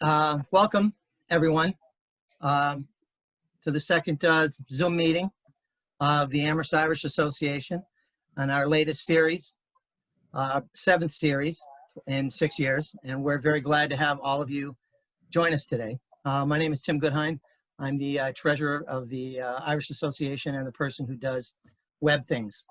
Welcome, everyone, to the second Zoom meeting of the Amherst Irish Association and our latest series, seventh series in 6 years. And we're very glad to have all of you join us today. My name is Tim Goodhine. I'm the treasurer of the Irish Association and the person who does web things.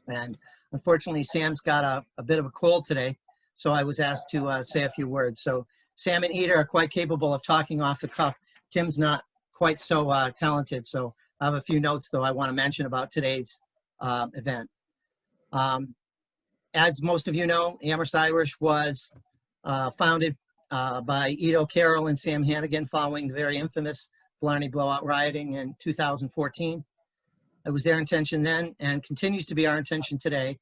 And unfortunately, Sam's got a bit of a cold today, so I was asked to say a few words. So Sam and Ida are quite capable of talking off the cuff. Tim's not quite so talented, so I have a few notes, though, I want to mention about today's event. As most of you know, Amherst Irish was founded by Ida O'Carroll and Sam Hannigan following the very infamous Blarney Blowout rioting in 2014. It was their intention then, and continues to be our intention today,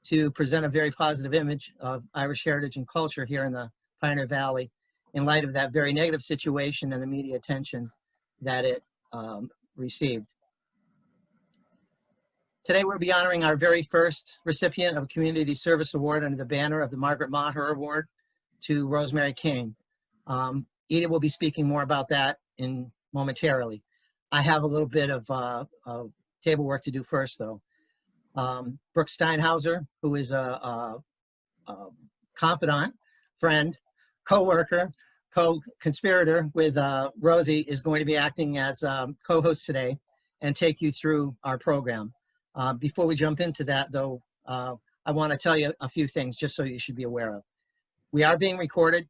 to present a very positive image of Irish heritage and culture here in the Pioneer Valley in light of that very negative situation and the media attention that it received. Today we'll be honoring our very first recipient of a Community Service Award under the banner of the Margaret Maher Award to Rosemary Caine. Ida will be speaking more about that momentarily. I have a little bit of table work to do first, though. Brooke Steinhauser, who is a confidant, friend, co-worker, co-conspirator with Rosie, is going to be acting as co-host today and take you through our program. Before we jump into that, though, I want to tell you a few things just so you should be aware of. We are being recorded.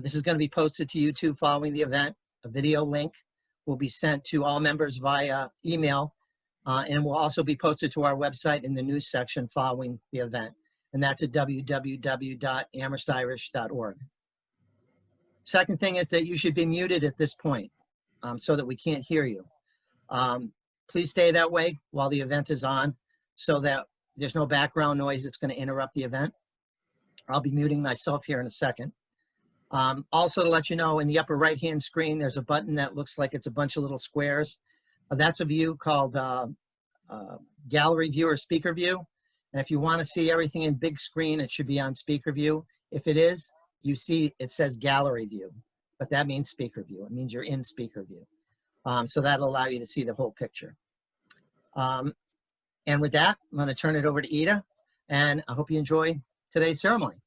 This is going to be posted to YouTube following the event. A video link will be sent to all members via email, and will also be posted to our website in the news section following the event. And that's at www.amherstirish.org. Second thing is that you should be muted at this point so that we can't hear you. Please stay that way while the event is on so that there's no background noise that's going to interrupt the event. I'll be muting myself here in a second. Also, to let you know, in the upper right-hand screen, there's a button that looks like it's a bunch of little squares. That's a view called gallery view or speaker view. And if you want to see everything in big screen, it should be on speaker view. If it is, you see it says gallery view, but that means speaker view. It means you're in speaker view. So that'll allow you to see the whole picture. And with that, I'm going to turn it over to Ida, and I hope you enjoy today's ceremony.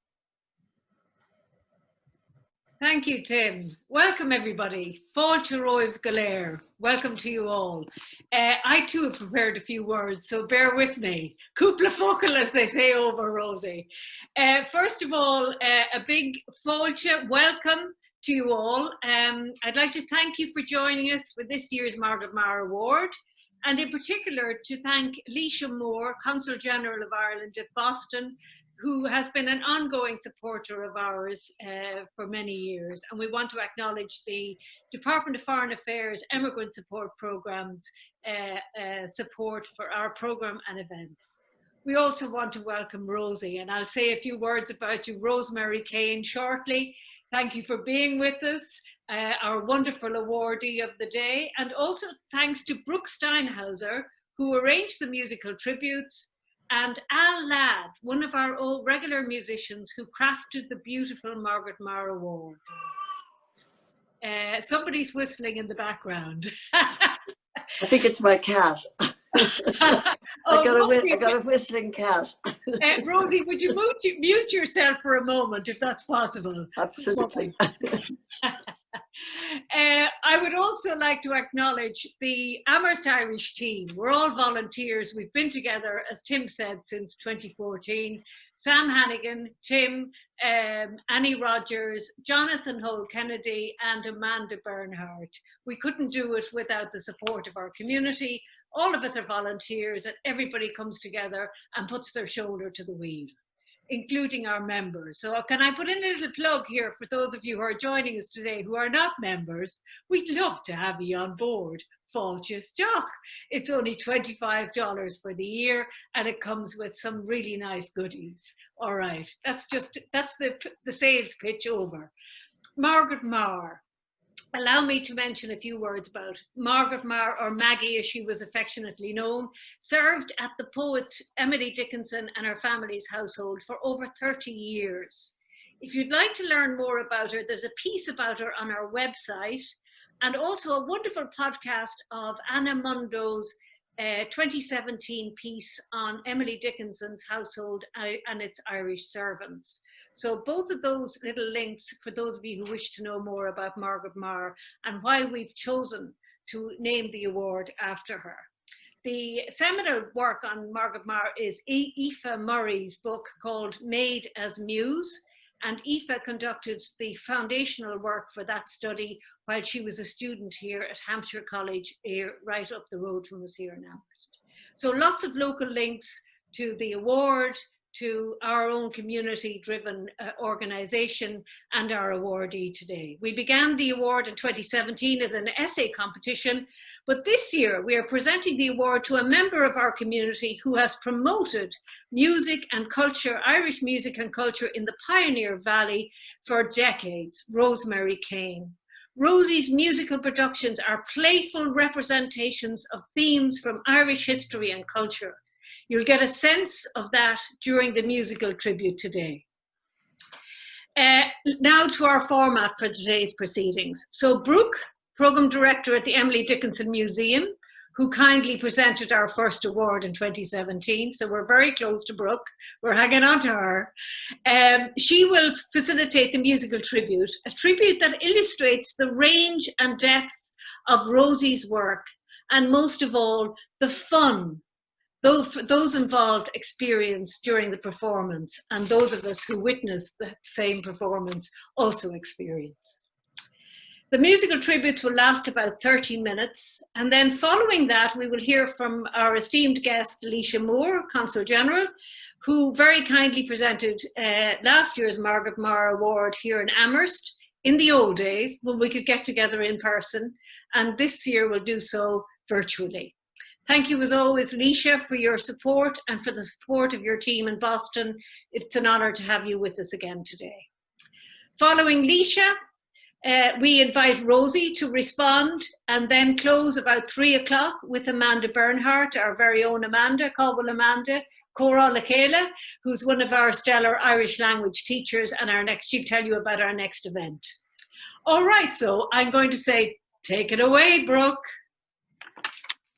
Thank you, Tim. Welcome, everybody. Fáilte Roimh go léir. Welcome to you all. I too have prepared a few words, so bear with me. Cúpla focal, as they say over Rosie. First of all, a big fáilte welcome to you all. I'd like to thank you for joining us for this year's Margaret Maher Award, and in particular to thank Laoise Moore, Consul General of Ireland at Boston, who has been an ongoing supporter of ours for many years. And we want to acknowledge the Department of Foreign Affairs Emigrant Support Program's support for our program and events. We also want to welcome Rosie, and I'll say a few words about you, Rosemary Caine, shortly. Thank you for being with us, our wonderful awardee of the day. And also thanks to Brooke Steinhauser, who arranged the musical tributes, and Al Ladd, one of our old regular musicians who crafted the beautiful Margaret Maher Award. Somebody's whistling in the background. I think it's my cat. I got a whistling cat. Rosie, would you mute yourself for a moment, if that's possible? Absolutely. I would also like to acknowledge the Amherst Irish team. We're all volunteers. We've been together, as Tim said, since 2014. Sam Hannigan, Tim, Annie Rogers, Jonathan Hole Kennedy, and Amanda Bernhardt. We couldn't do it without the support of our community. All of us are volunteers, and everybody comes together and puts their shoulder to the wheel, including our members. So can I put in a little plug here for those of you who are joining us today who are not members? We'd love to have you on board. Fáilte Stock. It's only $25 for the year, and it comes with some really nice goodies. All right, that's the sales pitch over. Margaret Maher. Allow me to mention a few words about Margaret Maher, or Maggie as she was affectionately known, served at the poet Emily Dickinson and her family's household for over 30 years. If you'd like to learn more about her, there's a piece about her on our website, and also a wonderful podcast of Anna Mundo's 2017 piece on Emily Dickinson's household and its Irish servants. So both of those little links for those of you who wish to know more about Margaret Maher and why we've chosen to name the award after her. The seminal work on Margaret Maher is Aoife Murray's book called Made as Muse, and Aoife conducted the foundational work for that study while she was a student here at Hampshire College, right up the road from us here in Amherst. So lots of local links to the award, to our own community-driven organisation and our awardee today. We began the award in 2017 as an essay competition, but this year we are presenting the award to a member of our community who has promoted music and culture, Irish music and culture in the Pioneer Valley for decades, Rosemary Caine. Rosie's musical productions are playful representations of themes from Irish history and culture. You'll get a sense of that during the musical tribute today. Now to our format for today's proceedings. So Brooke, Programme Director at the Emily Dickinson Museum, who kindly presented our first award in 2017. So we're very close to Brooke. We're hanging on to her. She will facilitate the musical tribute, a tribute that illustrates the range and depth of Rosie's work, and most of all, the fun those involved experience during the performance, and those of us who witnessed the same performance also experience. The musical tributes will last about 30 minutes, and then following that we will hear from our esteemed guest Laoise Moore, Consul General, who very kindly presented last year's Margaret Maher Award here in Amherst in the old days when we could get together in person, and this year we'll do so virtually. Thank you as always, Laoise, for your support and for the support of your team in Boston. It's an honour to have you with us again today. Following Laoise, we invite Rosie to respond and then close about 3 o'clock with Amanda Bernhardt, our very own Amanda, Cobble Amanda, Cora Lakela, who's one of our stellar Irish language teachers, and she'll tell you about our next event. All right, so I'm going to say, take it away, Brooke.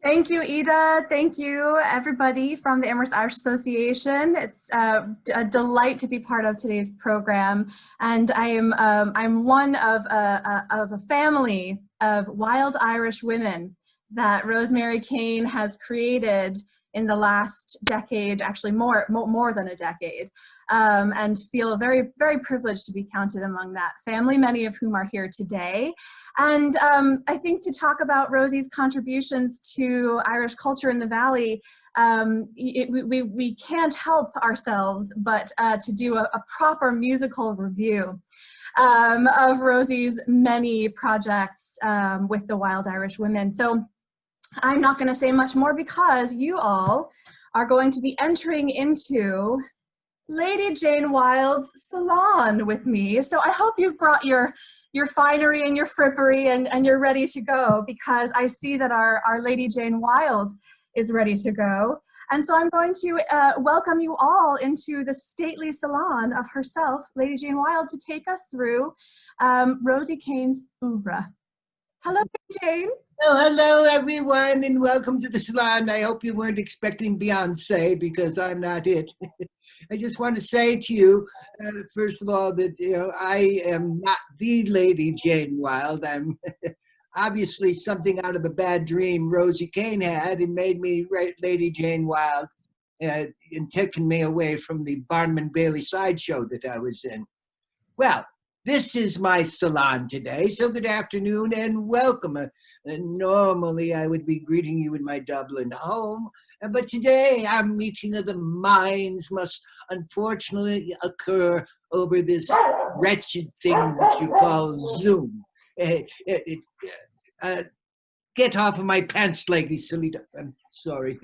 Thank you, Ida. Thank you, everybody from the Amherst Irish Association. It's a delight to be part of today's program, and I'm one of a family of wild Irish women that Rosemary Caine has created in the last decade, actually more than a decade, and feel very, very privileged to be counted among that family, many of whom are here today. And I think to talk about Rosie's contributions to Irish culture in the Valley, we can't help ourselves but to do a proper musical review of Rosie's many projects with the Wild Irish Women. So I'm not going to say much more because you all are going to be entering into Lady Jane Wilde's salon with me. So I hope you've brought your finery and your frippery and you're ready to go, because I see that our Lady Jane Wilde is ready to go. And so I'm going to welcome you all into the stately salon of herself, Lady Jane Wilde, to take us through Rosie Caine's oeuvre. Hello, Jane. Oh, hello, everyone, and welcome to the salon. I hope you weren't expecting Beyonce, because I'm not it. I just want to say to you, first of all, that I am not the Lady Jane Wilde. I'm obviously something out of a bad dream Rosie Caine had and made me write Lady Jane Wilde and taken me away from the Barnum & Bailey sideshow that I was in. Well, this is my salon today, so good afternoon and welcome. Normally I would be greeting you in my Dublin home, but today our meeting of the minds must unfortunately occur over this wretched thing that you call Zoom. Get off of my pants, Lady Salita. I'm sorry.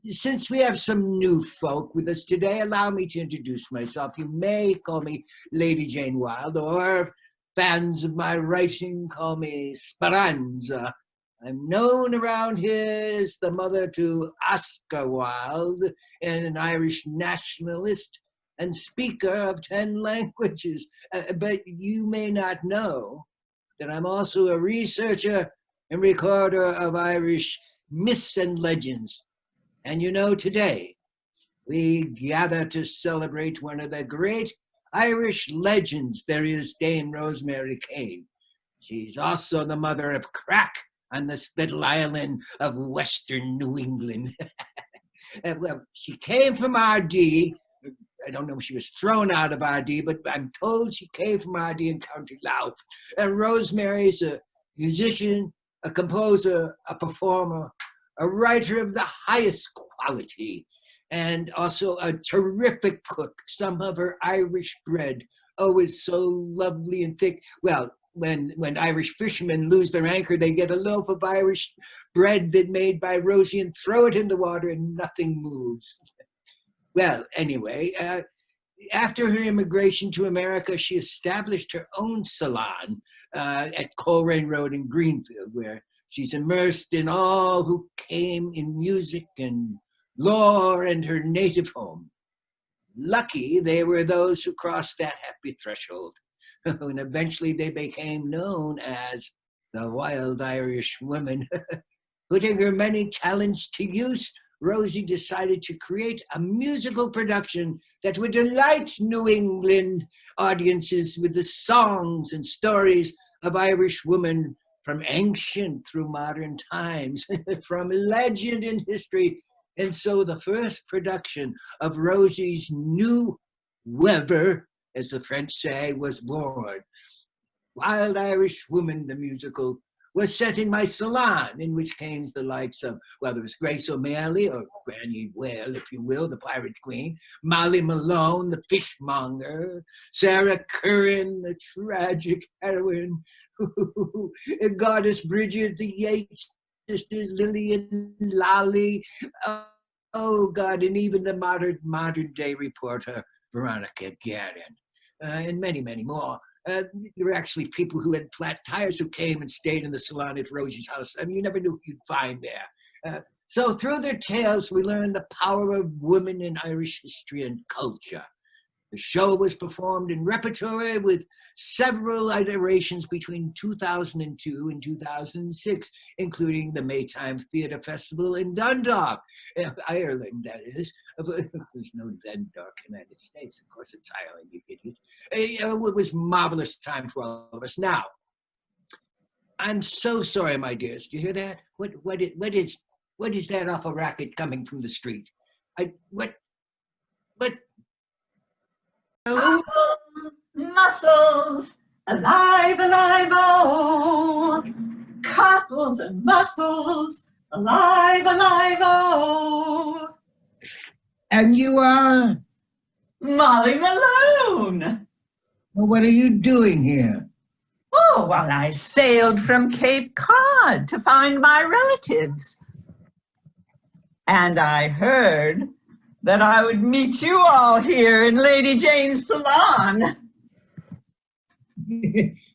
Since we have some new folk with us today, allow me to introduce myself. You may call me Lady Jane Wilde, or fans of my writing call me Speranza. I'm known around here as the mother to Oscar Wilde, and an Irish nationalist, and speaker of 10 languages. But you may not know that I'm also a researcher and recorder of Irish myths and legends. And you know, today we gather to celebrate one of the great Irish legends there is, Dame Rosemary Caine. She's also the mother of crack on this little island of Western New England. Well, she came from RD. I don't know if she was thrown out of RD, but I'm told she came from RD in County Louth. And Rosemary's a musician, a composer, a performer, a writer of the highest quality, and also a terrific cook. Some of her Irish bread, oh, is so lovely and thick. Well, when Irish fishermen lose their anchor, they get a loaf of Irish bread that made by Rosie and throw it in the water and nothing moves. Well, anyway, after her immigration to America, she established her own salon at Coleraine Road in Greenfield, where she's immersed in all who came in music and lore and her native home. Lucky they were those who crossed that happy threshold, and eventually they became known as the Wild Irish Woman. Putting her many talents to use, Rosie decided to create a musical production that would delight New England audiences with the songs and stories of Irish women from ancient through modern times, from legend and history. And so the first production of Rosie's New Weather, as the French say, was born. Wild Irish Woman, the musical, was set in my salon, in which came the likes of, well, there was Grace O'Malley, or Granny Whale, if you will, the Pirate Queen, Molly Malone, the fishmonger, Sarah Curran, the tragic heroine, Goddess Bridget, the Yates sisters, Lillian, Lolly, oh God, and even the modern day reporter, Veronica Guerin, and many, many more. There were actually people who had flat tires who came and stayed in the salon at Rosie's house. I mean, you never knew who you'd find there. So through their tales, we learned the power of women in Irish history and culture. The show was performed in repertory with several iterations between 2002 and 2006, including the Maytime Theatre Festival in Dundalk, Ireland, that is. There's no Dundalk, United States. Of course, it's Ireland, you idiot. It was a marvelous time for all of us. Now, I'm so sorry, my dears. Do you hear that? What is that awful racket coming from the street? What? Hello? Mussels, alive, alive, oh. Cockles and mussels, alive, alive, oh. And you are? Molly Malone. Well, what are you doing here? Oh, well, I sailed from Cape Cod to find my relatives. And I heard that I would meet you all here in Lady Jane's salon.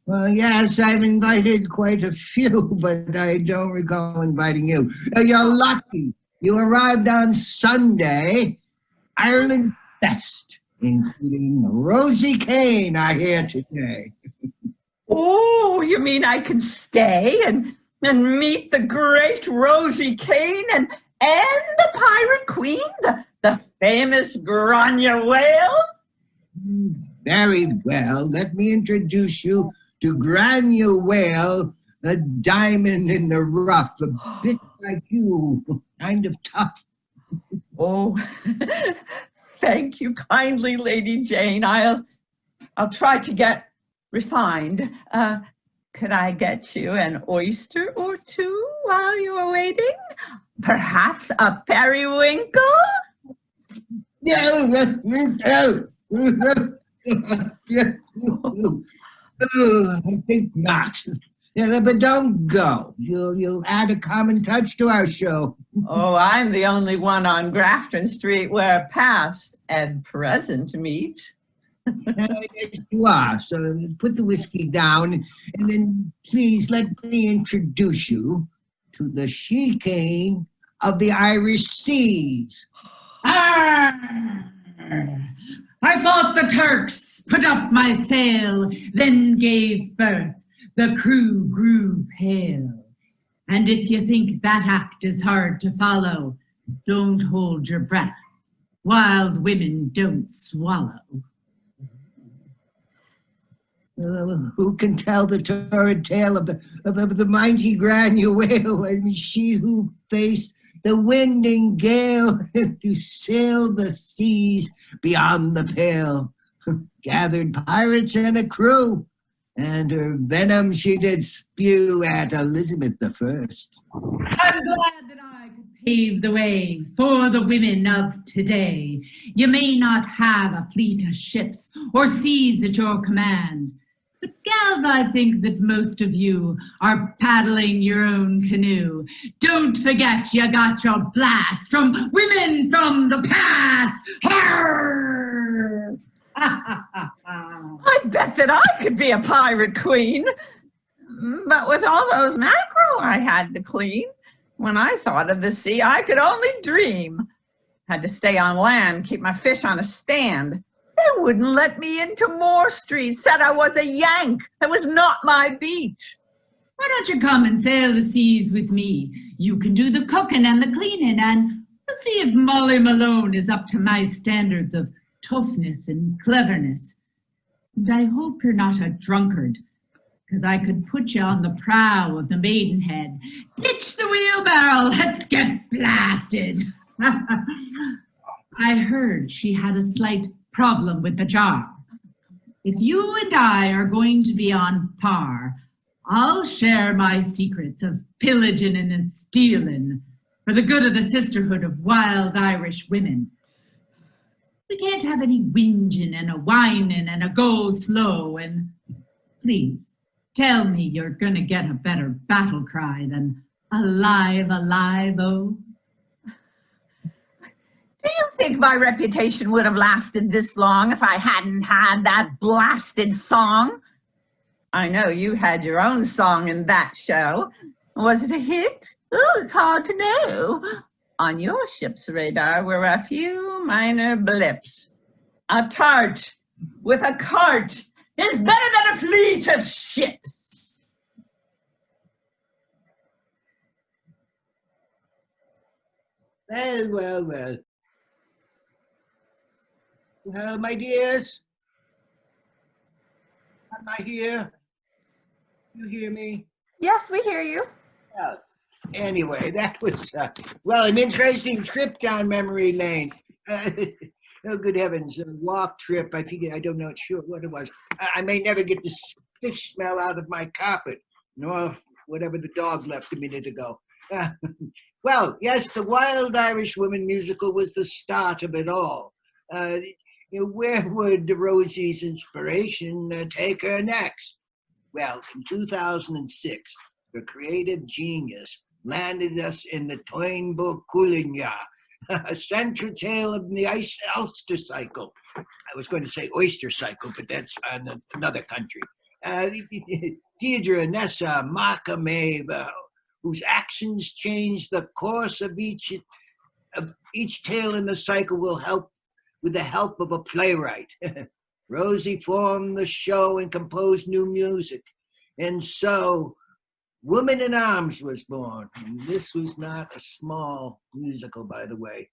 Well, yes, I've invited quite a few, but I don't recall inviting you. You're lucky. You arrived on Sunday. Ireland's best, including Rosie Caine, are here today. Oh, you mean I can stay and meet the great Rosie Caine and the Pirate Queen, the famous Grania Whale? Very well. Let me introduce you to Grania Whale, a diamond in the rough, a bit like you, kind of tough. Oh, thank you kindly, Lady Jane. I'll try to get refined. Could I get you an oyster or two while you are waiting? Perhaps a periwinkle? I think not. Yeah, but don't go. You'll add a common touch to our show. Oh, I'm the only one on Grafton Street where past and present meet. Yes, you are. So put the whiskey down, and then please let me introduce you to the she-cane of the Irish seas. I fought the Turks, put up my sail, then gave birth. The crew grew pale. And if you think that act is hard to follow, don't hold your breath. Wild women don't swallow. Who can tell the torrid tale of the mighty Granuaile? I mean, she who faced the wind and gale to sail the seas beyond the pale, gathered pirates and a crew, and her venom she did spew at Elizabeth I. I'm glad that I could pave the way for the women of today. You may not have a fleet of ships or seas at your command, but gals, I think that most of you are paddling your own canoe. Don't forget you got your blast from women from the past. Arr! I bet that I could be a pirate queen. But with all those mackerel I had to clean, when I thought of the sea, I could only dream. Had to stay on land, keep my fish on a stand. They wouldn't let me into Moore Street, said I was a Yank. That was not my beat. Why don't you come and sail the seas with me? You can do the cooking and the cleaning, and we'll see if Molly Malone is up to my standards of toughness and cleverness. And I hope you're not a drunkard, because I could put you on the prow of the Maidenhead. Ditch the wheelbarrow, let's get blasted. I heard she had a slight problem with the jar. If you and I are going to be on par, I'll share my secrets of pillaging and stealing for the good of the sisterhood of wild Irish women. We can't have any whinging and a whining and a go slow, and please tell me you're gonna get a better battle cry than alive, alive, oh. Do you think my reputation would have lasted this long if I hadn't had that blasted song? I know you had your own song in that show. Was it a hit? Oh, it's hard to know. On your ship's radar were a few minor blips. A tart with a cart is better than a fleet of ships. Well. Well, my dears, am I here? You hear me? Yes, we hear you. Well, anyway, that was, well, an interesting trip down memory lane. Oh, good heavens, a walk trip. I don't know, sure what it was. I may never get this fish smell out of my carpet, nor whatever the dog left a minute ago. Well, yes, the Wild Irish Women musical was the start of it all. Where would Rosie's inspiration take her next? Well, in 2006, the creative genius landed us in the Toynbee Cuillinga, a central tale of the Ulster cycle. I was going to say oyster cycle, but that's another country. Deirdre, Nessa, Marka, Maeve, whose actions change the course of each tale in the cycle will help with the help of a playwright. Rosie formed the show and composed new music. And so Woman in Arms was born. And this was not a small musical, by the way.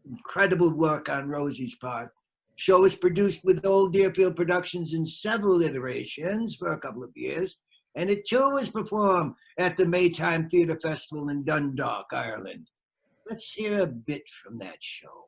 Incredible work on Rosie's part. Show was produced with Old Deerfield Productions in several iterations for a couple of years. And it too was performed at the Maytime Theatre Festival in Dundalk, Ireland. Let's hear a bit from that show.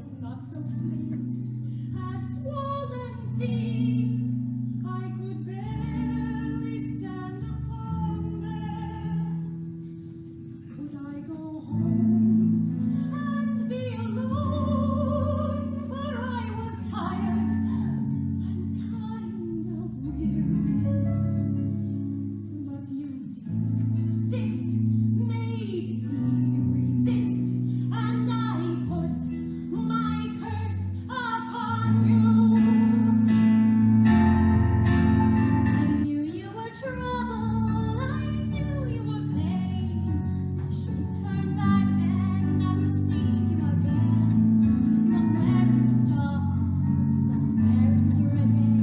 was not so fleet, had swollen feet, I could barely stand upon them. Could I go home and be alone, for I was tired and kind of weary. But you did persist, made me resist, and I put my curse upon you. I knew you were trouble, I knew you were pain. I should have turned back then, never seen you again. Somewhere in the stars, somewhere it was written,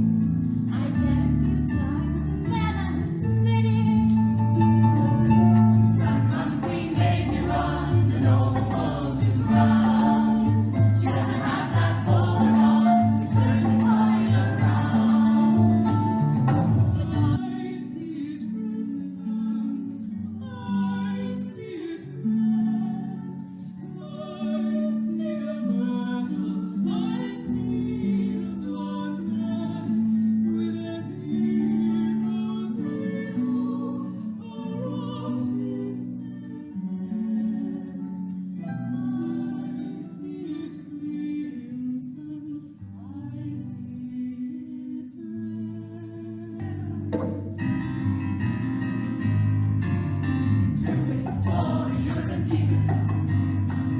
I'd get a few signs and then I'd submit it. Run, Queen, make me run, the noble to ground. She doesn't have that bullet on to turn the tide around. But I see it crimson, I see it red, I see a battle, I see a blood man with a hero's halo around his head. I see it crimson, I see it red. Warriors and demons,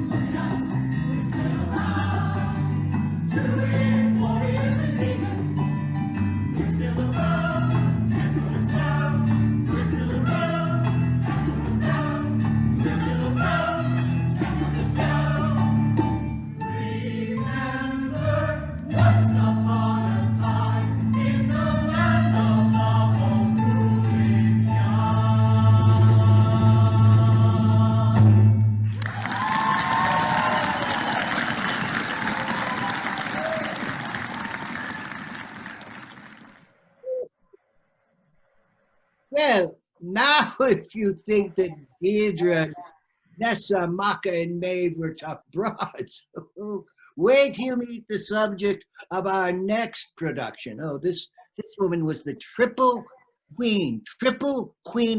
look at us, we're still around. Druids, warriors and demons, we're still around. Can't put us down, we're still around. Can't put us down, we're still around. Can't put us down. Remember, once upon a time, in the land of the home ruling Well, now if you think that Deirdre, Nessa, Maka, and Maeve were tough broads, wait till you meet the subject of our next production. Oh, this woman was the triple queen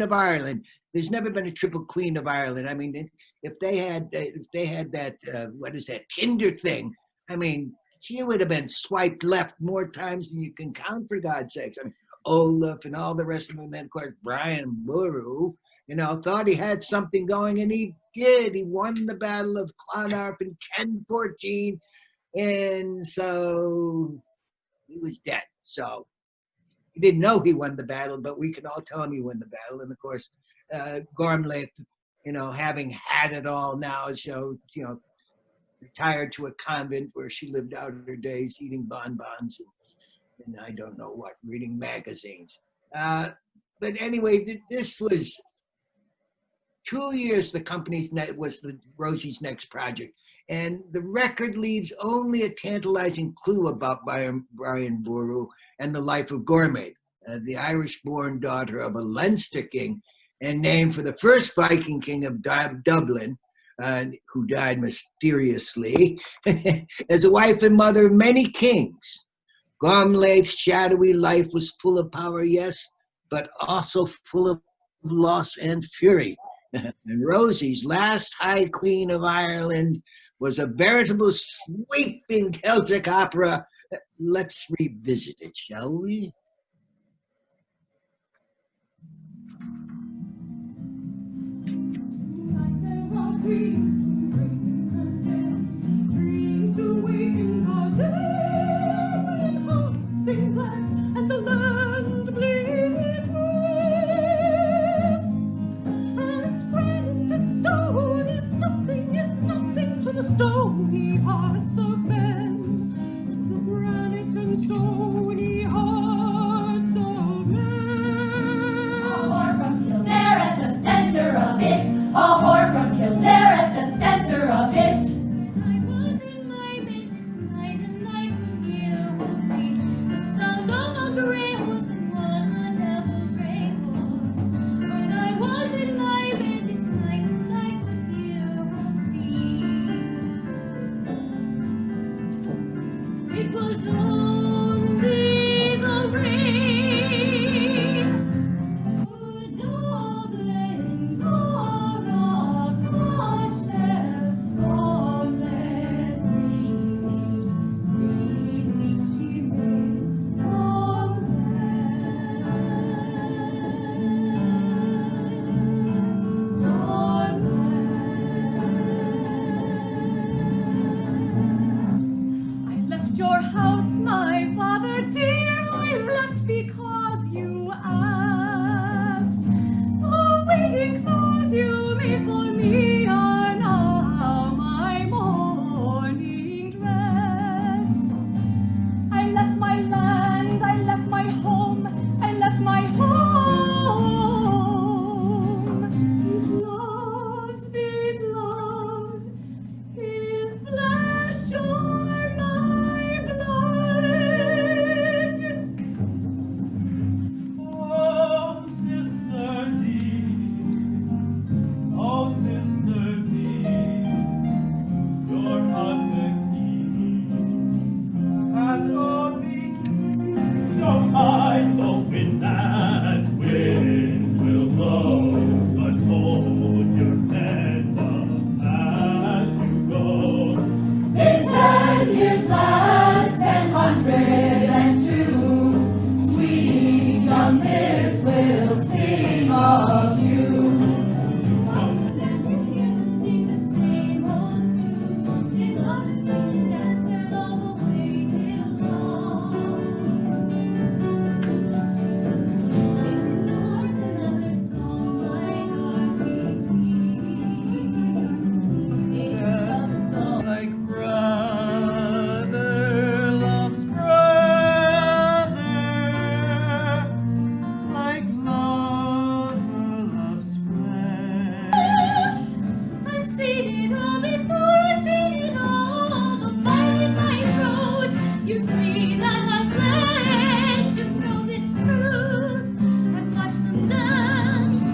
of Ireland. There's never been a triple queen of Ireland. I mean, if they had that, what is that, Tinder thing, I mean, she would have been swiped left more times than you can count, for God's sakes. I mean, Olaf and all the rest of them, and then of course Brian Boru, thought he had something going, and he did. He won the Battle of Clontarf in 1014, and so he was dead. So he didn't know he won the battle, but we can all tell him he won the battle. And of course, Gormlaith, having had it all now, so retired to a convent where she lived out her days eating bonbons and I don't know what, reading magazines. But anyway, this was 2 years the company's was Rosie's next project. And the record leaves only a tantalizing clue about Brian Boru and the life of Gormlaith, the Irish-born daughter of a Leinster king and named for the first Viking king of Dublin, who died mysteriously, as a wife and mother of many kings. Gormlaith's shadowy life was full of power, yes, but also full of loss and fury. And Rosie's last High Queen of Ireland was a veritable sweeping Celtic opera. Let's revisit it, shall we? Dreams to waken our dead, hearts sing black, and the land bleeds red. And granite and stone is nothing to the stony hearts of men, to the granite and stony hearts of men. A whore from Kildare at the center of it, a whore from Kildare at the center of it. I was in my bed this night and I could hear her feet, the sound of a grey horse, it was a double grey horse. When I was in my bed this night and I could hear her feet. was only the rain. Darlings are of myself, all let breeze she made on I left your house, my father dear, I left because you asked. The waiting clothes you made for me are now my morning dress. I left my land, I left my home, I left my home. These loves, his flesh or my blood. Oh, sister dear, your husband has only no hide the wind and wind will blow, but hold your heads up as you go. In 10 years last, 102, sweet young lips will sing of you. Dance in here and sing the same old tunes. They love and sing and dance their love away till dawn. In the hearts another song like our sweetest words like our just gone. Like brother loves brother, like lover loves friend. I've seen it all before, I've seen it all, the by road. You see that I'm glad to know this truth. I've watched them dance.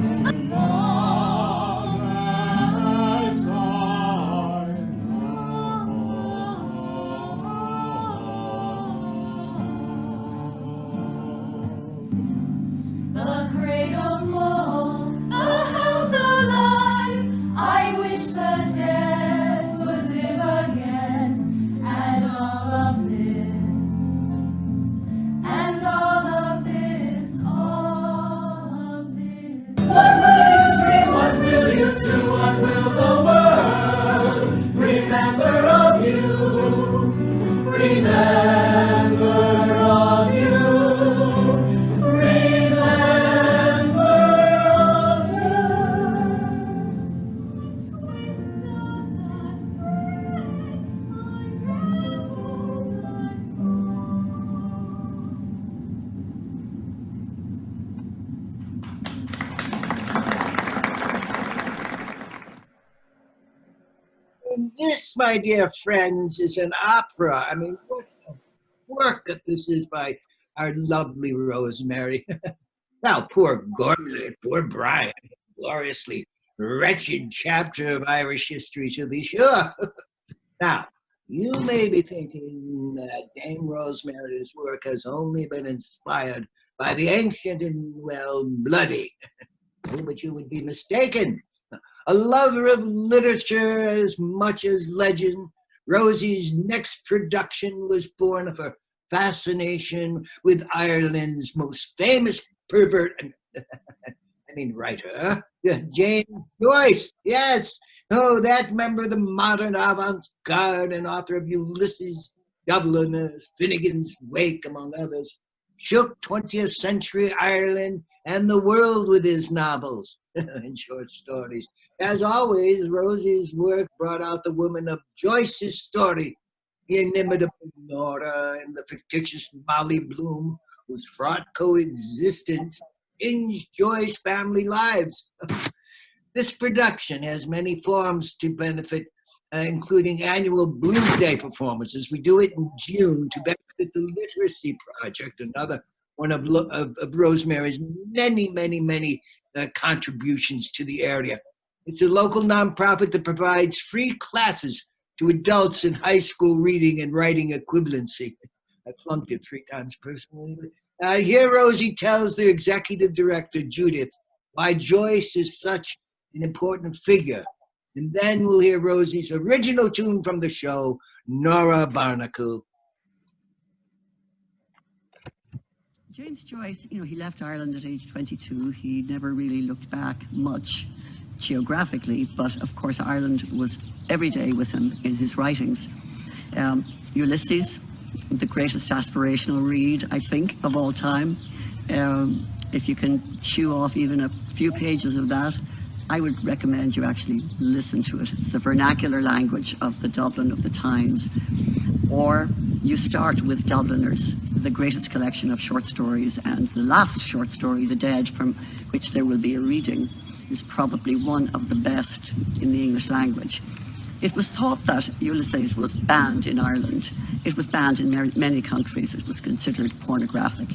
The cradle full, the house alive. I wish the dead would live again. And all of this, all of this. What will you dream? What will you do? What will the world remember of you? Remember of you. Remember of you. Twist of that thread, my revels I saw. And this, my dear friends, is an opera. I mean, what a work that this is by our lovely Rosemary. Now, poor Gormley, poor Brian, gloriously wretched chapter of Irish history, to be sure. Now, you may be thinking that Dame Rosemary's work has only been inspired by the ancient and, well, bloody. Oh, but you would be mistaken. A lover of literature as much as legend, Rosie's next production was born of her fascination with Ireland's most famous pervert, writer, James Joyce. Yes, oh, that member of the modern avant-garde and author of Ulysses, Dubliners, Finnegan's Wake, among others, shook 20th century Ireland and the world with his novels and short stories. As always, Rosie's work brought out the woman of Joyce's story, the inimitable Nora and the fictitious Molly Bloom, whose fraught coexistence hinged Joyce's family lives. This production has many forms to benefit, including annual Bloomsday performances. We do it in June to benefit the Literacy Project, another one of Rosemary's many contributions to the area. It's a local nonprofit that provides free classes to adults in high school reading and writing equivalency. I flunked it 3 times personally. Here Rosie tells the executive director, Judith, why Joyce is such an important figure. And then we'll hear Rosie's original tune from the show, Nora Barnacle. James Joyce, you know, he left Ireland at age 22. He never really looked back much geographically, but of course Ireland was every day with him in his writings. Ulysses, the greatest aspirational read, I think, of all time. If you can chew off even a few pages of that, I would recommend you actually listen to it. It's the vernacular language of the Dublin of the times. Or you start with Dubliners, the greatest collection of short stories, and the last short story, The Dead, from which there will be a reading, is probably one of the best in the English language. It was thought that Ulysses was banned in Ireland. It was banned in many countries. It was considered pornographic.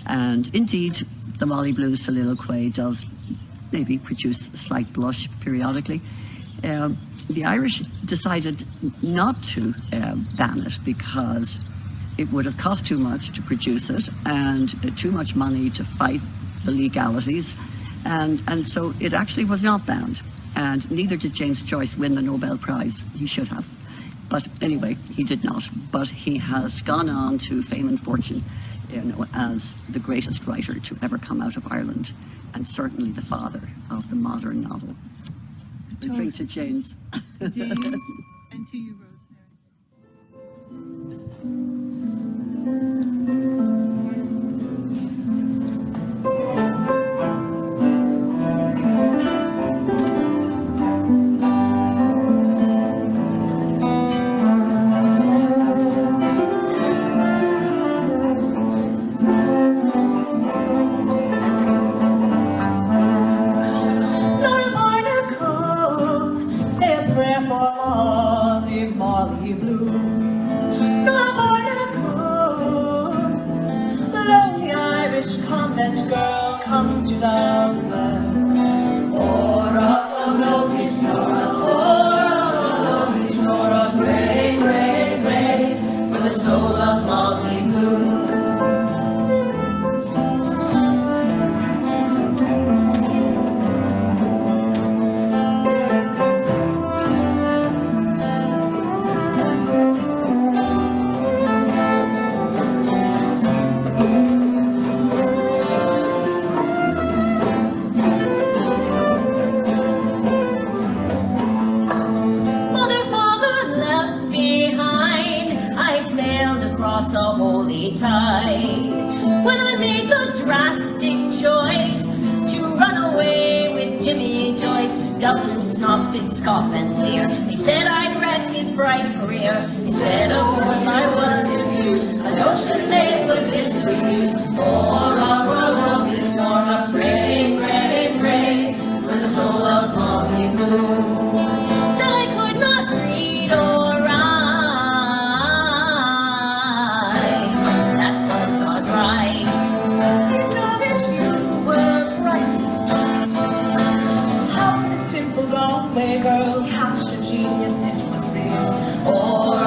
And indeed, the Molly Blue soliloquy does maybe produce a slight blush periodically. The Irish decided not to ban it because it would have cost too much to produce it and too much money to fight the legalities. And so it actually was not banned. And neither did James Joyce win the Nobel Prize. He should have. But anyway, he did not. But he has gone on to fame and fortune, you know, as the greatest writer to ever come out of Ireland, and certainly the father of the modern novel. A drink to James. To James and to you, Rosemary. Dublin snobs did scoff and sneer. They said I'd wrecked his bright career. He said, of course I was excused. A notion they would disrefuse. For a world is for a pray, pray, pray, for the soul of Molly Blue. Said I could not read or write. That was not right. In knowledge you were right. How could a simple Galway girl capture genius? It was real. Or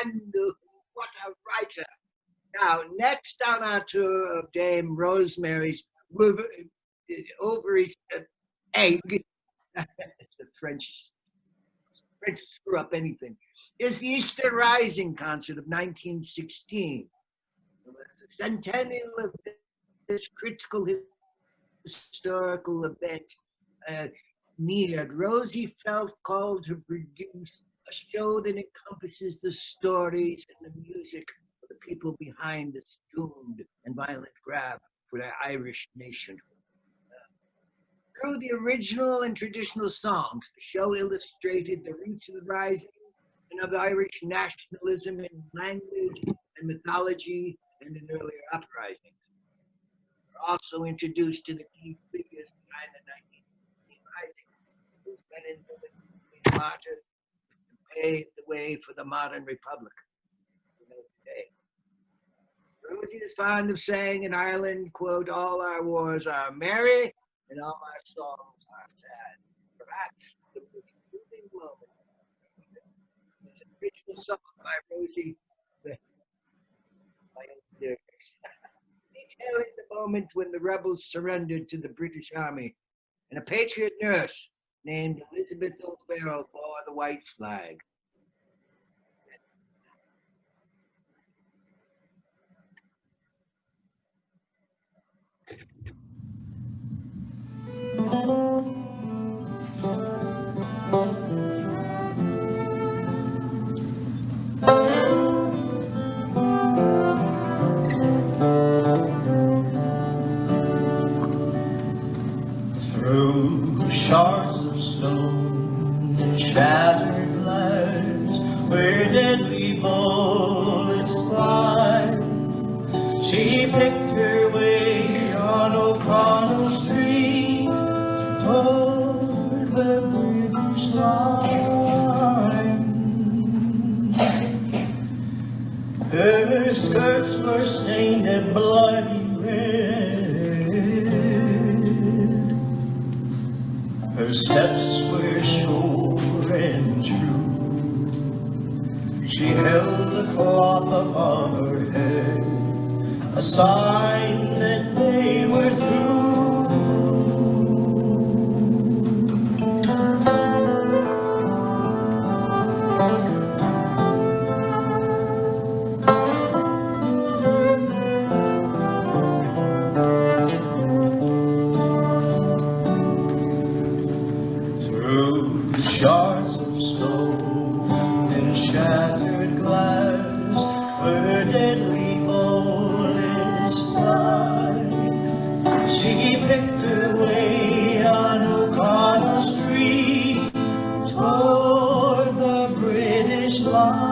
Handel, what a writer. Now, next on our tour of Dame Rosemary's ovaries egg, it's the French screw up anything, is the Easter Rising concert of 1916. It was the centennial of this critical historical event neared. Rosie felt called to produce a show that encompasses the stories and the music of the people behind this doomed and violent grab for their Irish nation. Through the original and traditional songs, the show illustrated the roots of the rising and of Irish nationalism in language and mythology and in earlier uprisings. We're also introduced to the key figures behind the 1916 rising, who went into the martyrs and paved the way for the modern republic we know today. Rosie is fond of saying in Ireland, quote, all our wars are merry and all our songs are sad. Perhaps the most moving moment is an original song by Rosie, my own lyrics, detailing the moment when the rebels surrendered to the British Army and a patriot nurse named Elizabeth O'Farrell bore the white flag. Through shards of stone and shattered glass, where deadly bullets fly, she picked her way on O'Connell Street toward the British line. Her skirts were stained a bloody red. Her steps were sure and true. She held the cloth above her head, a sign that they were through. Shards of stone and shattered glass, where deadly bullets fly, she picked her way on O'Connell Street toward the British line.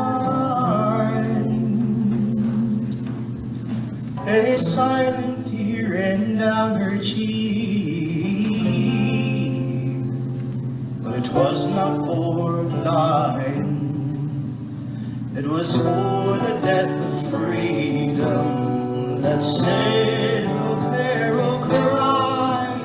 A silent tear ran down her cheek. It was not for dying, it was for the death of freedom that said O'Farrell crying.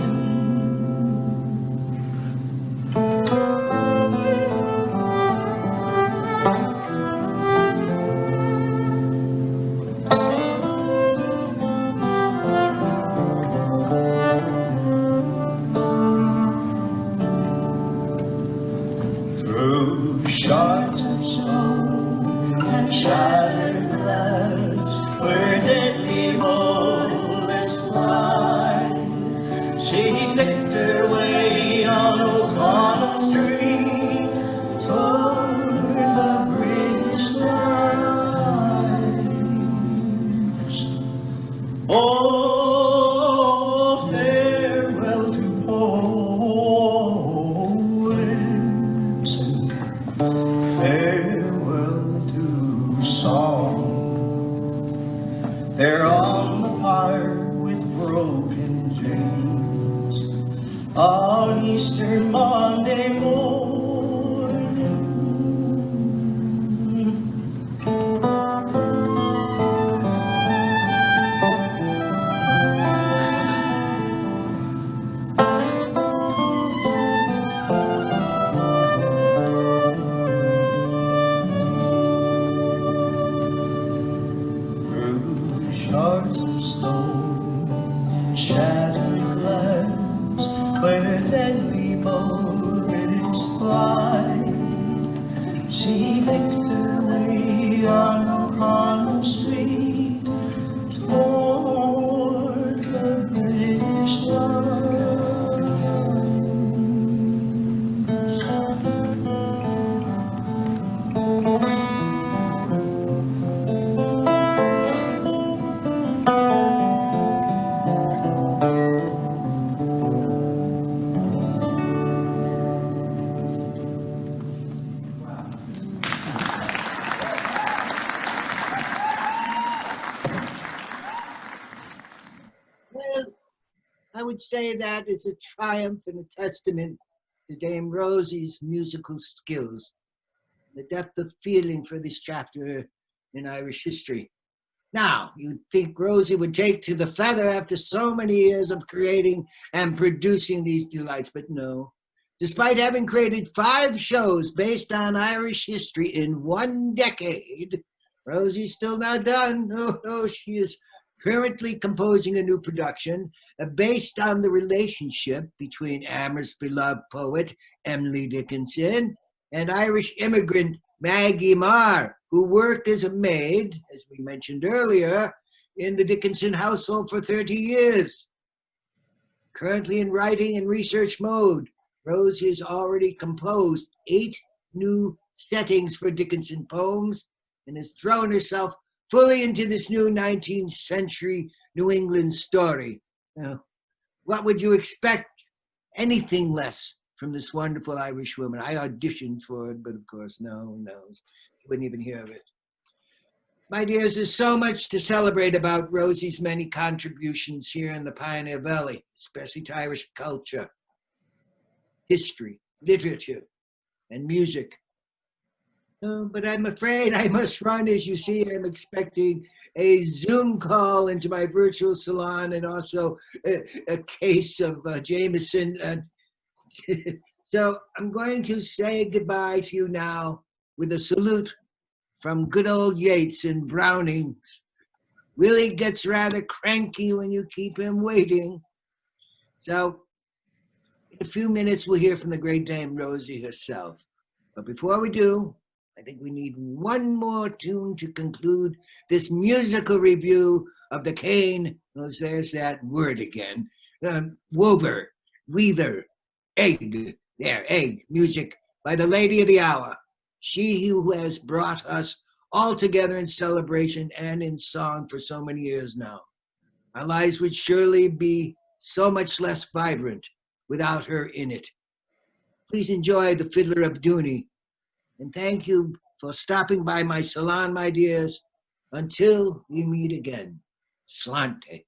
Through shards of stone and shattered glass, where deadly bullets fly, she picked her way on O'Connell Street toward the British lines. Oh, farewell to poems, farewell to song. They're on the pyre with broken dreams on Easter Monday morning. See Victor way on Consul Street toward the British line. Well, I would say that is a triumph and a testament to Dame Rosie's musical skills, the depth of feeling for this chapter in Irish history. Now, you'd think Rosie would take to the feather after so many years of creating and producing these delights, but no. Despite having created 5 shows based on Irish history in 1 decade, Rosie's still not done. No, she is currently composing a new production based on the relationship between Amherst's beloved poet, Emily Dickinson, and Irish immigrant Maggie Maher, who worked as a maid, as we mentioned earlier, in the Dickinson household for 30 years. Currently in writing and research mode, Rosie has already composed 8 new settings for Dickinson poems and has thrown herself fully into this new 19th century New England story. Now, what would you expect? Anything less from this wonderful Irish woman. I auditioned for it, but of course, no, you wouldn't even hear of it. My dears, there's so much to celebrate about Rosie's many contributions here in the Pioneer Valley, especially to Irish culture, history, literature, and music. But I'm afraid I must run. As you see, I'm expecting a Zoom call into my virtual salon and also a case of Jameson. So I'm going to say goodbye to you now with a salute from good old Yeats and Browning's. Willie gets rather cranky when you keep him waiting. So in a few minutes, we'll hear from the great Dame Rosie herself. But before we do, I think we need one more tune to conclude this musical review of the Caine, there's that word again, weaver, egg, music by the Lady of the Hour, she who has brought us all together in celebration and in song for so many years now. Our lives would surely be so much less vibrant without her in it. Please enjoy the Fiddler of Dooney. And thank you for stopping by my salon, my dears. Until we meet again, Slante.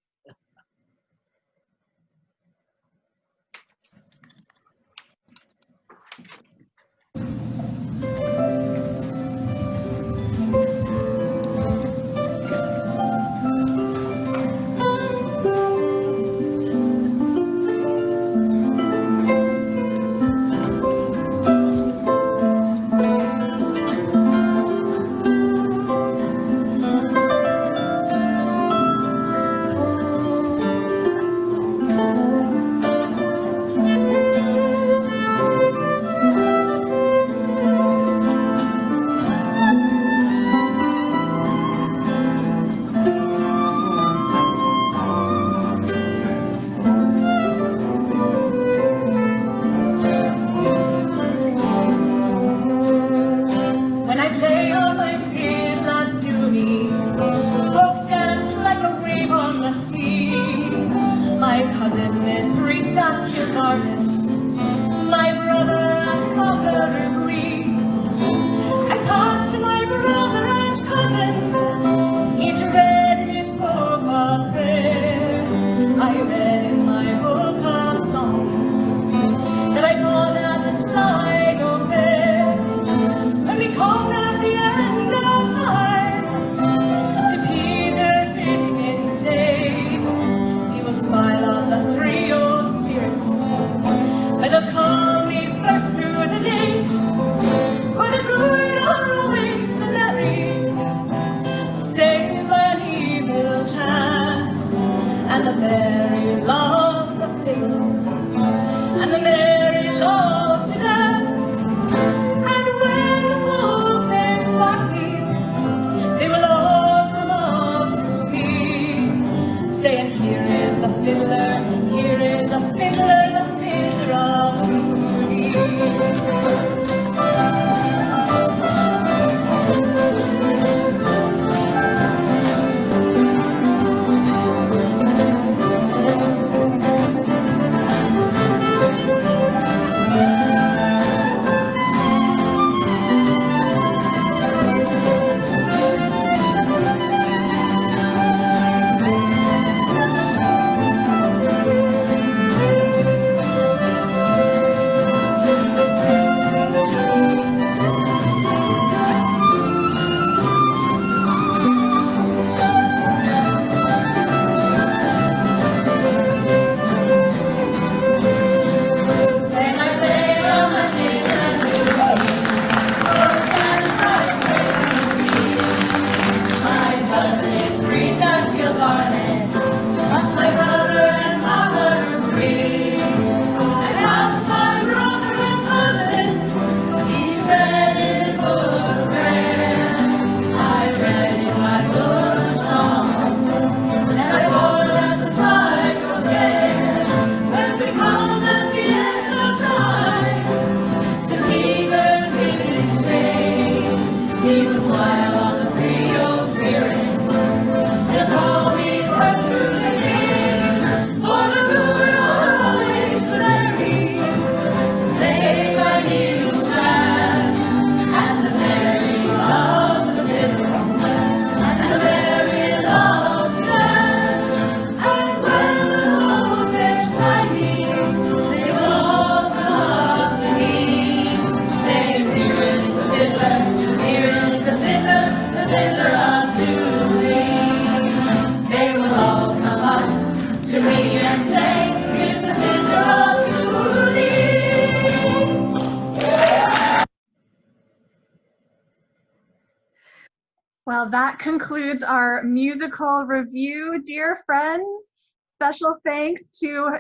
Smile on the 3 old spirits Well, that concludes our musical review, dear friends. Special thanks to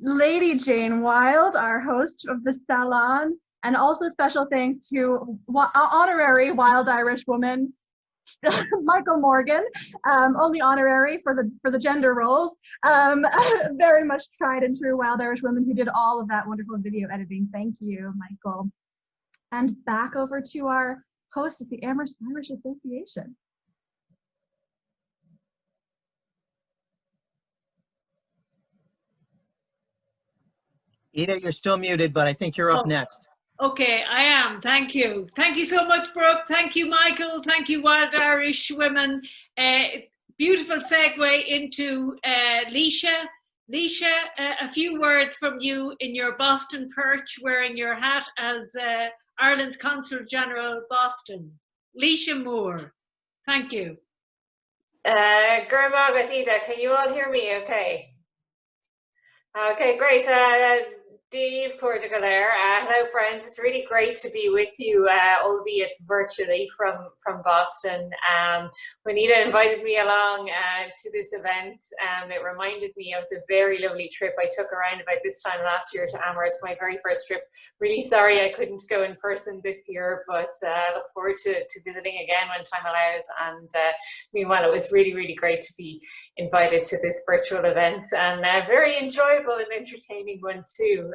Lady Jane Wilde, our host of the salon, and also special thanks to honorary Wild Irish woman, Michael Morgan, only honorary for the gender roles. Very much tried and true Wild Irish woman who did all of that wonderful video editing. Thank you, Michael. And back over to our host at the Amherst Irish Association. Ida, you're still muted, but I think you're up next. Okay, I am. Thank you. Thank you so much, Brooke. Thank you, Michael. Thank you, Wild Irish Women. Beautiful segue into Leisha. Leisha, a few words from you in your Boston perch, wearing your hat as Ireland's Consul General Boston. Leisha Moore. Thank you. Margaret, Ida, can you all hear me okay? Okay, great. Hello, friends. It's really great to be with you, albeit virtually from Boston. When Ida invited me along to this event, it reminded me of the very lovely trip I took around about this time last year to Amherst, my very first trip. Really sorry I couldn't go in person this year, but I look forward to visiting again when time allows. And meanwhile, it was really, really great to be invited to this virtual event, and a very enjoyable and entertaining one too.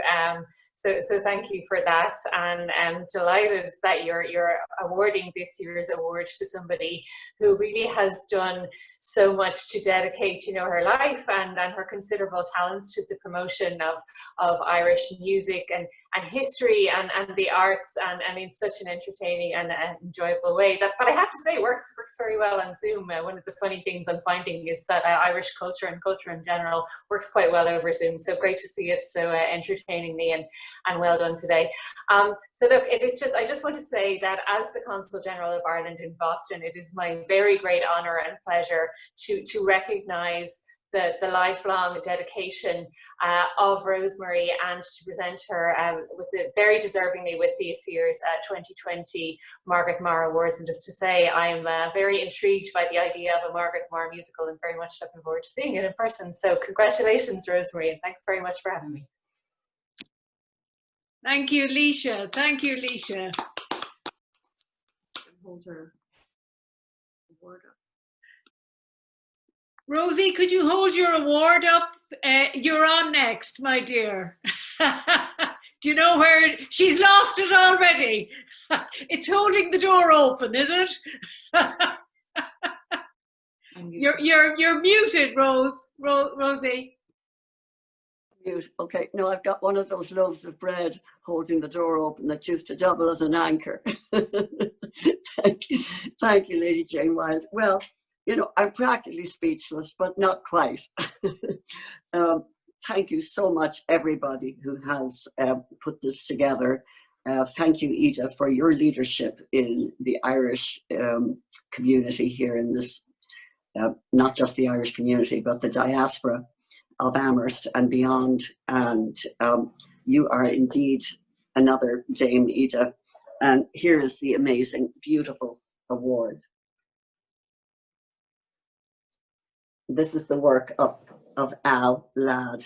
So thank you for that, and I'm delighted that you're awarding this year's award to somebody who really has done so much to dedicate, her life and her considerable talents to the promotion of Irish music and history and the arts, and in such an entertaining and enjoyable way. But I have to say, works very well on Zoom. One of the funny things I'm finding is that Irish culture and culture in general works quite well over Zoom. So great to see it so entertainingly and well done today. So look, I just want to say that as the Consul General of Ireland in Boston, it is my very great honour and pleasure to recognise the lifelong dedication of Rosemary, and to present her very deservingly with this year's 2020 Margaret Maher Awards. And just to say, I'm very intrigued by the idea of a Margaret Maher musical and very much looking forward to seeing it in person. So congratulations, Rosemary, and thanks very much for having me. Thank you, Leisha. Thank you, Leisha. Hold her award up. Rosie, could you hold your award up? You're on next, my dear. Do you know where? She's lost it already. It's holding the door open, is it? You're muted, Rosie. Mute. Okay, no, I've got one of those loaves of bread holding the door open that used to double as an anchor. Thank you, Lady Jane Wilde. Well, I'm practically speechless, but not quite. Thank you so much, everybody who has put this together. Thank you, Ida, for your leadership in the Irish community here in this, not just the Irish community, but the diaspora of Amherst and beyond. And you are indeed another Dame, Ida. And here is the amazing, beautiful award. This is the work of Al Ladd,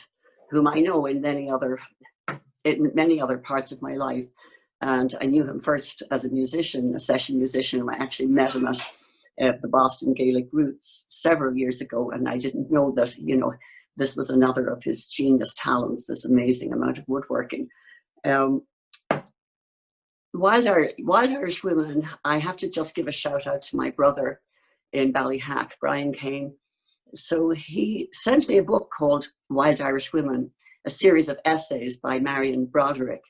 whom I know in many other parts of my life. And I knew him first as a musician, a session musician. I actually met him at the Boston Gaelic Roots several years ago, and I didn't know that, this was another of his genius talents, this amazing amount of woodworking. Wild Irish Women, I have to just give a shout out to my brother in Ballyhack, Brian Caine. So he sent me a book called Wild Irish Women, a series of essays by Marion Broderick.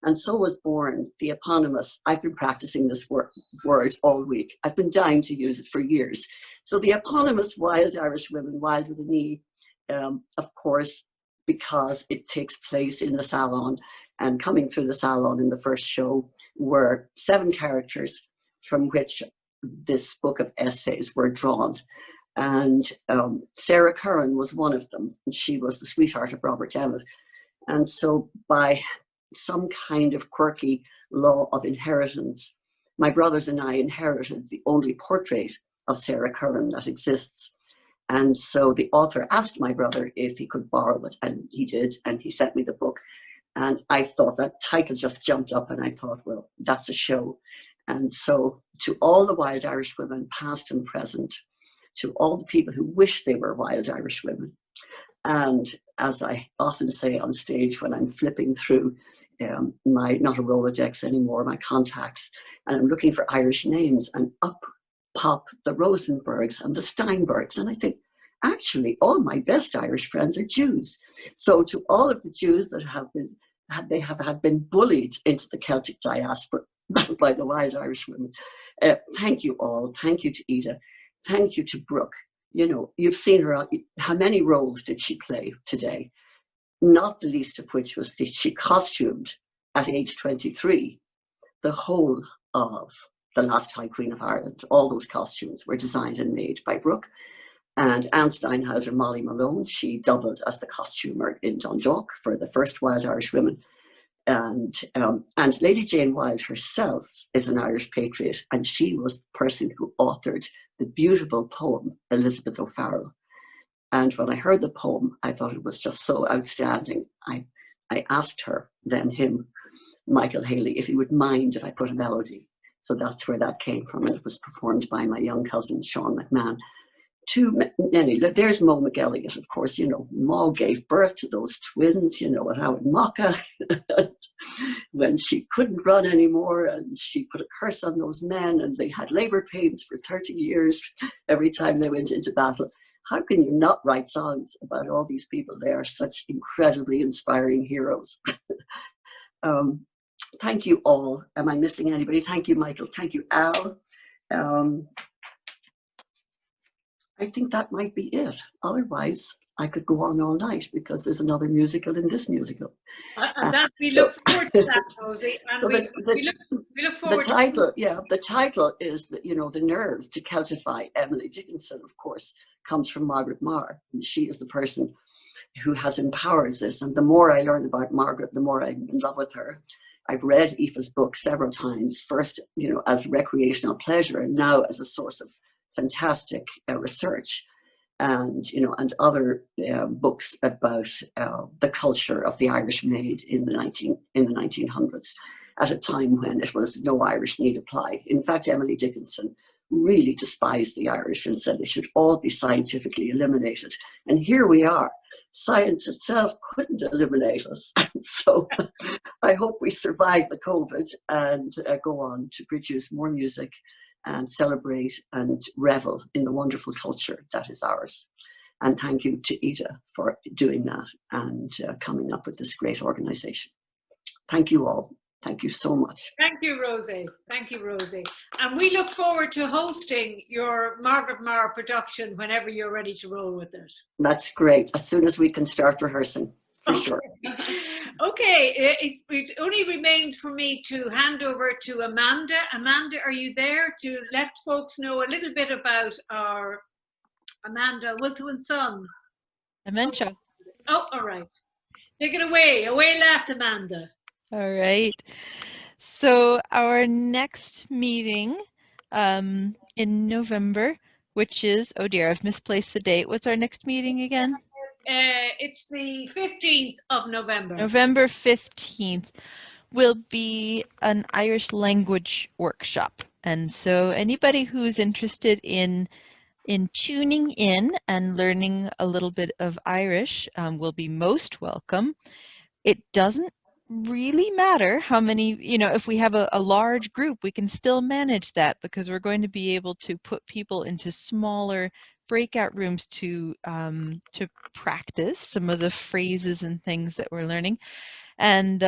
And so was born the eponymous, I've been practicing this word all week. I've been dying to use it for years. So the eponymous Wild Irish Women, Wild with an E, of course, because it takes place in the salon, and coming through the salon in the first show were 7 characters from which this book of essays were drawn. And Sarah Curran was one of them. And she was the sweetheart of Robert Emmet. And so by some kind of quirky law of inheritance, my brothers and I inherited the only portrait of Sarah Curran that exists. And so the author asked my brother if he could borrow it, and he did, and he sent me the book. And I thought that title just jumped up, and I thought, well, that's a show. And so to all the wild Irish women, past and present, to all the people who wish they were wild Irish women, and as I often say on stage when I'm flipping through my, not a Rolodex anymore, my contacts, and I'm looking for Irish names, and up pop the Rosenbergs and the Steinbergs, and I think, actually, all my best Irish friends are Jews. So to all of the Jews that have been bullied into the Celtic diaspora by the wild Irish women, thank you all. Thank you to Ida. Thank you to Brooke. You know, you've seen her. How many roles did she play today? Not the least of which was that she costumed at age 23 the whole of the last High Queen of Ireland. All those costumes were designed and made by Brooke. And Anne Steinhauser, Molly Malone, she doubled as the costumer in Dundalk for the first Wild Irish Women. And Lady Jane Wilde herself is an Irish patriot, and she was the person who authored the beautiful poem Elizabeth O'Farrell. And when I heard the poem, I thought it was just so outstanding. I asked her, then him, Michael Haley, if he would mind if I put a melody. So that's where that came from. It was performed by my young cousin, Sean McMahon. There's Mo McElligott, of course. You know, Mo gave birth to those twins, you know, at Howard Mocka when she couldn't run anymore, and she put a curse on those men, and they had labor pains for 30 years every time they went into battle. How can you not write songs about all these people? They are such incredibly inspiring heroes. Thank you all. Am I missing anybody? Thank you, Michael. Thank you, Al. I think that might be it. Otherwise, I could go on all night because there's another musical in this musical. And that we look forward to that, Rosie. And we look forward. The title is the nerve to Celtify Emily Dickinson, of course, comes from Margaret Maher. And she is the person who has empowered this. And the more I learn about Margaret, the more I'm in love with her. I've read Aoife's book several times, first, as recreational pleasure, and now as a source of fantastic research, and other books about the culture of the Irish maid in the 1900s, at a time when it was no Irish need apply. In fact, Emily Dickinson really despised the Irish and said they should all be scientifically eliminated. And here we are. Science itself couldn't eliminate us. So I hope we survive the COVID and go on to produce more music and celebrate and revel in the wonderful culture that is ours. And thank you to Ida for doing that and coming up with this great organization. Thank you all. Thank you so much. Thank you, Rosie. Thank you, Rosie. And we look forward to hosting your Margaret Maher production whenever you're ready to roll with it. That's great. As soon as we can start rehearsing, for sure. Okay, it only remains for me to hand over to Amanda. Amanda, are you there to let folks know a little bit about our Amanda Wilthwin son? Dementia. Oh, all right. Take it away. Away left, Amanda. All right. So our next meeting in November, which is, oh dear, I've misplaced the date. What's our next meeting again? It's the 15th of November. November 15th will be an Irish language workshop. And so anybody who's interested in tuning in and learning a little bit of Irish will be most welcome. It doesn't really matter how many, if we have a large group, we can still manage that because we're going to be able to put people into smaller breakout rooms to practice some of the phrases and things that we're learning. And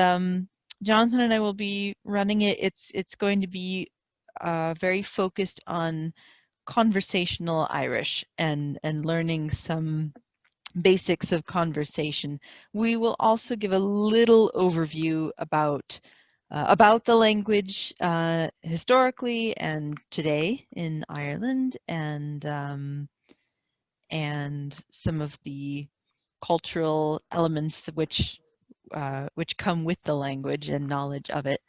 Jonathan and I will be running it. It's going to be very focused on conversational Irish and learning some basics of conversation. We will also give a little overview about the language historically and today in Ireland, and some of the cultural elements which come with the language and knowledge of it.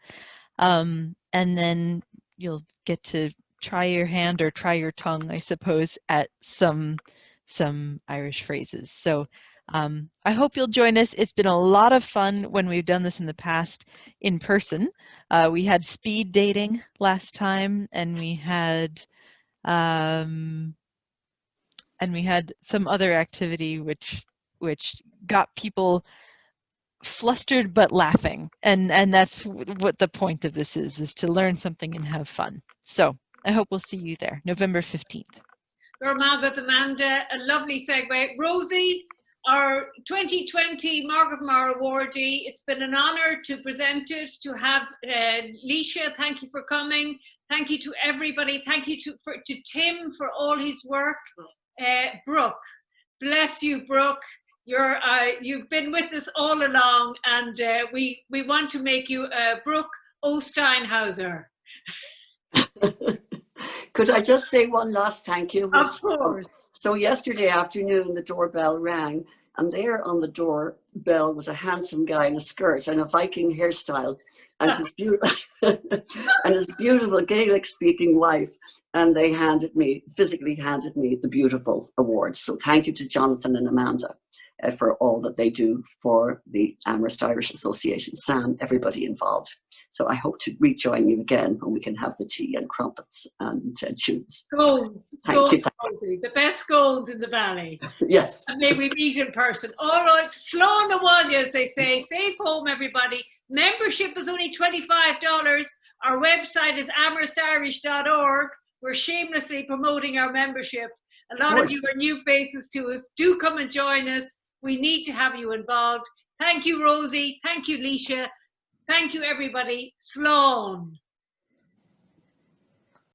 And then you'll get to try your hand or try your tongue, I suppose, at some Irish phrases. So I hope you'll join us. It's been a lot of fun when we've done this in the past in person. We had speed dating last time, and we had some other activity which got people flustered but laughing, and that's what the point of this is to learn something and have fun. So I hope we'll see you there, November 15th. Margaret, Amanda, a lovely segue. Rosie, our 2020 Margaret Maher awardee. It's been an honour to present it, to have Leisha, thank you for coming. Thank you to everybody. Thank you to Tim for all his work. Brooke, bless you, Brooke. You've been with us all along, and we want to make you Brooke Steinhauser. Could I just say one last thank you? Of course. So yesterday afternoon, the doorbell rang, and there on the doorbell was a handsome guy in a skirt and a Viking hairstyle, and his beautiful Gaelic-speaking wife, and they physically handed me the beautiful award. So thank you to Jonathan and Amanda for all that they do for the Amherst Irish Association, Sam, everybody involved. So I hope to rejoin you again when we can have the tea and crumpets and tunes. Scones, Rosie, the best scones in the valley. Yes. And may we meet in person. All right, slow na wanya, as they say. Safe home, everybody. Membership is only $25. Our website is amherstirish.org. We're shamelessly promoting our membership. A lot of you are new faces to us. Do come and join us. We need to have you involved. Thank you, Rosie. Thank you, Leisha. Thank you, everybody. Slán.